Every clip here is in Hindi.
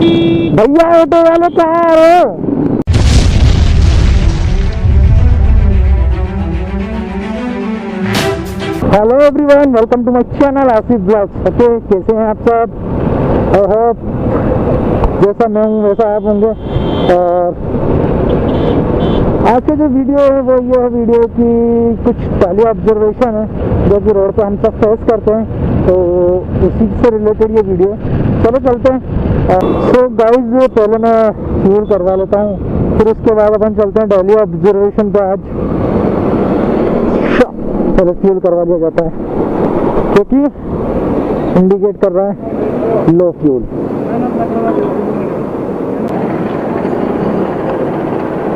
भैया ऑटो वाले कहाँ आ रहे हो? Hello everyone, welcome to my channel Asif vlogs. Okay, कैसे हैं आप सब? आई होप जैसा मैं हूँ वैसा आप होंगे। और आज का जो वीडियो है वो ये है वीडियो की कुछ पहली ऑब्जर्वेशन है जो कि रोड पे हम सब फेस करते हैं, तो उसी से रिलेटेड ये वीडियो। चलो चलते हैं। सो गाइस, पहले मैं फ्यूल करवा लेता हूँ, फिर उसके बाद अपन चलते हैं डेली ऑब्जर्वेशन पे। आज पहले फ्यूल करवा लिया जाता है क्योंकि इंडिकेट कर रहा है लो फ्यूल।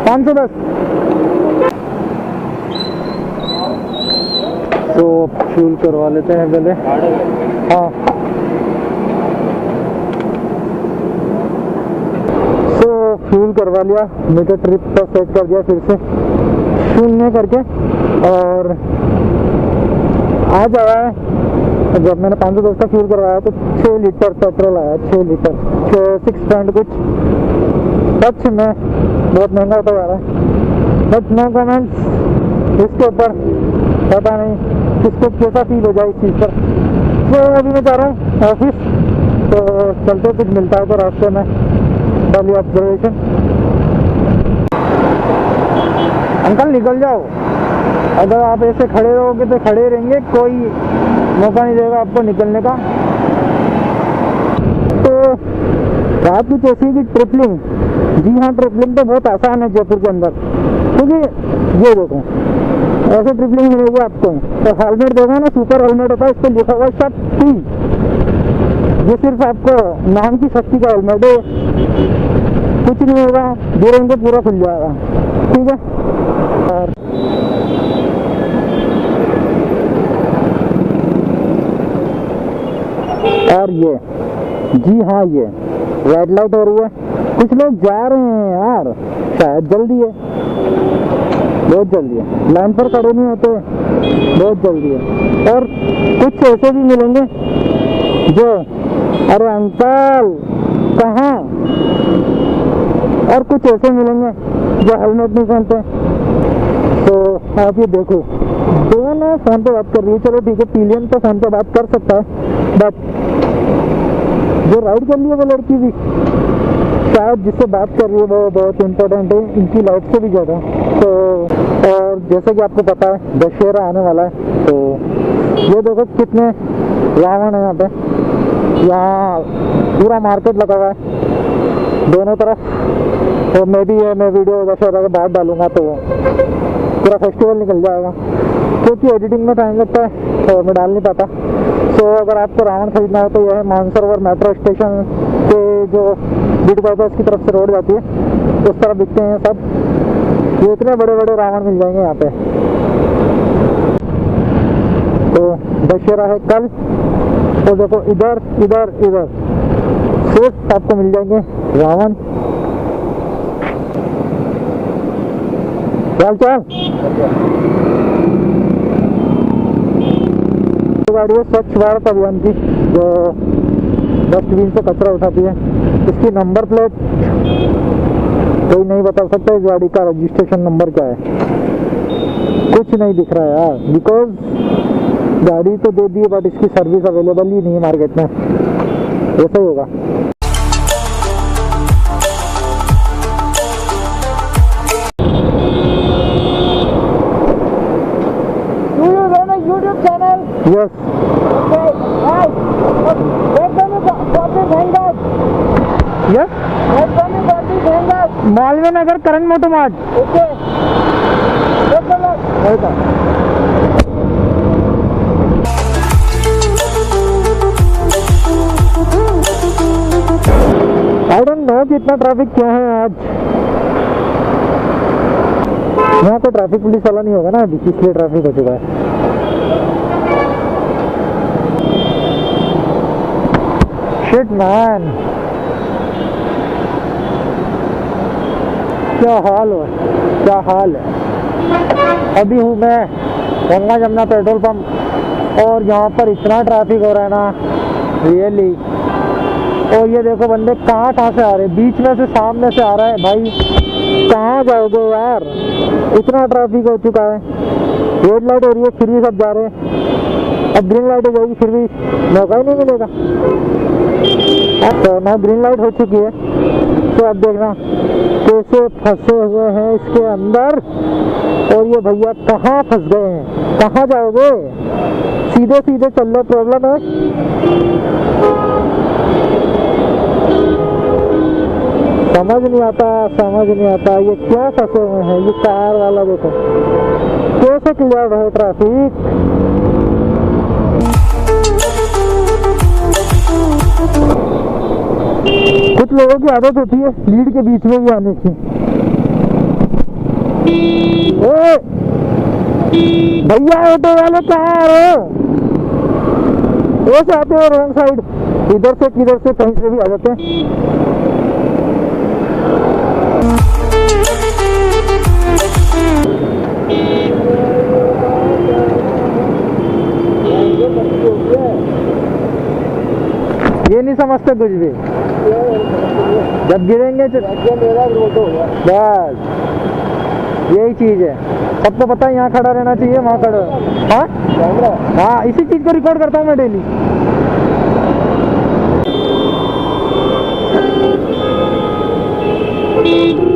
$510। तो फ्यूल करवा लेते हैं पहले। हाँ, सो फ्यूल करवा लिया, मीटर ट्रिप पर सेट कर दिया फिर से 0 करके। और आज आया है, जब मैंने 510 का फ्यूल करवाया तो 6 लीटर पेट्रोल आया। 6 लीटर 6 पॉइंट कुछ। सच में बहुत महंगा होता जा रहा है, बट नो कमेंट्स इसके ऊपर। पता नहीं किसको कैसा फील हो जाए इस चीज़ पर। तो अभी मैं जा रहा हूँ ऑफिस, तो चलते कुछ मिलता है तो रास्ते में। पहली ऑब्जर्वेशन। अंकल निकल जाओ, अगर आप ऐसे खड़े रहोगे तो खड़े रहेंगे, कोई मौका नहीं देगा आपको निकलने का। तो बात कुछ ऐसी कि ट्रिपलिंग, जी हाँ, ट्रिपलिंग तो बहुत आसान है जयपुर के अंदर। क्योंकि ये देखो ऐसे ट्रिपलिंग मिलेगी आपको। तो हेलमेट देखो ना, सुपर हेलमेट होता है, इस पर लिखा हुआ शक्ति। ये सिर्फ आपको नाम की शक्ति का हेलमेट है, कुछ नहीं होगा, गिरेंगे पूरा खुल जाएगा। ठीक है। और ये, जी हाँ, ये रेड लाइट हो रही है, कुछ लोग जा रहे हैं यार, शायद जल्दी है, बहुत जल्दी है, लाइन पर खड़े नहीं होते, बहुत जल्दी है। और कुछ ऐसे भी मिलेंगे जो, अरे अंकल कहाँ, और कुछ ऐसे मिलेंगे जो हेलमेट नहीं पहनते। तो आप ये देखो, दोनों फोन पे बात कर रही है। चलो ठीक है, पिलियन तो फोन पे बात कर सकता है, बट जो राइड कर रही है वो लड़की भी शायद जिससे बात कर रही है वो बहुत इम्पोर्टेंट है, इनकी लाइफ से भी ज़्यादा। तो और जैसे कि आपको पता है दशहरा आने वाला है, तो ये देखो कितने रावण है यहाँ पे। यहाँ पूरा मार्केट लगा हुआ है दोनों तरफ। तो मैं भी है, मैं वीडियो दशहरा के बाद डालूंगा तो पूरा फेस्टिवल निकल जाएगा, क्योंकि एडिटिंग में टाइम लगता है तो मैं डाल नहीं पाता। सो अगर आपको रावण खरीदना हो तो यह है मानसरोवर मेट्रो स्टेशन के जो बीट बाईपास की तरफ से रोड जाती है उस तरफ दिखते हैं सब। ये इतने बड़े बड़े रावण मिल जाएंगे यहाँ पे। तो दशहरा है कल, तो देखो इधर इधर इधर सिर्फ आपको मिल जाएंगे रावण। चल चल, गाड़ी है स्वच्छ भारत अभियान की, जो डस्टबिन से कचरा उठाती है। इसकी नंबर प्लेट कोई नहीं बता सकता इस गाड़ी का रजिस्ट्रेशन नंबर क्या है, कुछ नहीं दिख रहा है यार, बिकॉज गाड़ी तो दे दी है बट इसकी सर्विस अवेलेबल ही नहीं है मार्केट में। ऐसा ही होगा। YouTube channel? Yes. Okay. Right. Where can you got this hangers? Yes. Where can you got this hangers? Malve Nagar, Karan Motor Mart. Okay. Good luck. Welcome. I don't know कि इतना ट्रैफिक क्यों है आज। यहाँ तो ट्रैफिक पुलिस वाला नहीं होगा ना अभी, इसलिए ट्रैफिक हो चुका है। शिट मैन, क्या हाल है, क्या हाल है। अभी हूँ मैं गंगा जमुना पेट्रोल पंप, और यहाँ पर इतना ट्रैफिक हो रहा है ना, रियली और ये देखो बंदे कहाँ से आ रहे हैं, बीच में से सामने से आ रहा है। भाई कहाँ जाओगे यार, इतना ट्रैफिक हो चुका है। रेड लाइट हो रही है फिर भी सब जा रहे हैं, अब ग्रीन लाइट हो जाएगी फिर भी मौका ही नहीं मिलेगा। तो ना ग्रीन लाइट हो चुकी है, तो अब देखना कैसे फंसे हुए हैं इसके अंदर। और ये भैया कहाँ फंस गए हैं, कहाँ जाओगे, सीधे सीधे चल लो, प्रॉब्लम है। समझ नहीं आता ये क्यों फंसे हुए हैं। ये कार वाला देखो कैसे क्लियर है ट्रैफिक। कुछ लोगों की आदत होती है लीड के बीच में भी आने की। ओ भैया ऑटो वाले कहाँ आ रहे हो, ऐसे आते हो रॉन्ग साइड, इधर से किधर से कहीं से भी आ जाते हैं। ये नहीं समझते कुछ भी, जब गिरेंगे बस यही चीज है। सबको पता है यहाँ खड़ा रहना चाहिए, वहाँ खड़ा। हाँ इसी चीज को रिकॉर्ड करता हूँ मैं डेली।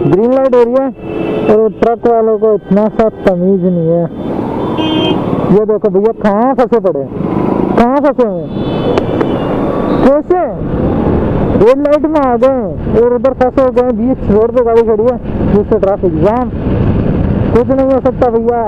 ग्रीन लाइट हो रही है और ट्रक वालों को इतना सा तमीज नहीं है। ये देखो भैया कहाँ फंसे पड़े, कहाँ फंसे हुए, कैसे रेड लाइट में आ गए और उधर फंसे हो गए, बीच रोड पे गाड़ी खड़ी है जिससे ट्रैफिक जाम। कुछ नहीं हो सकता भैया।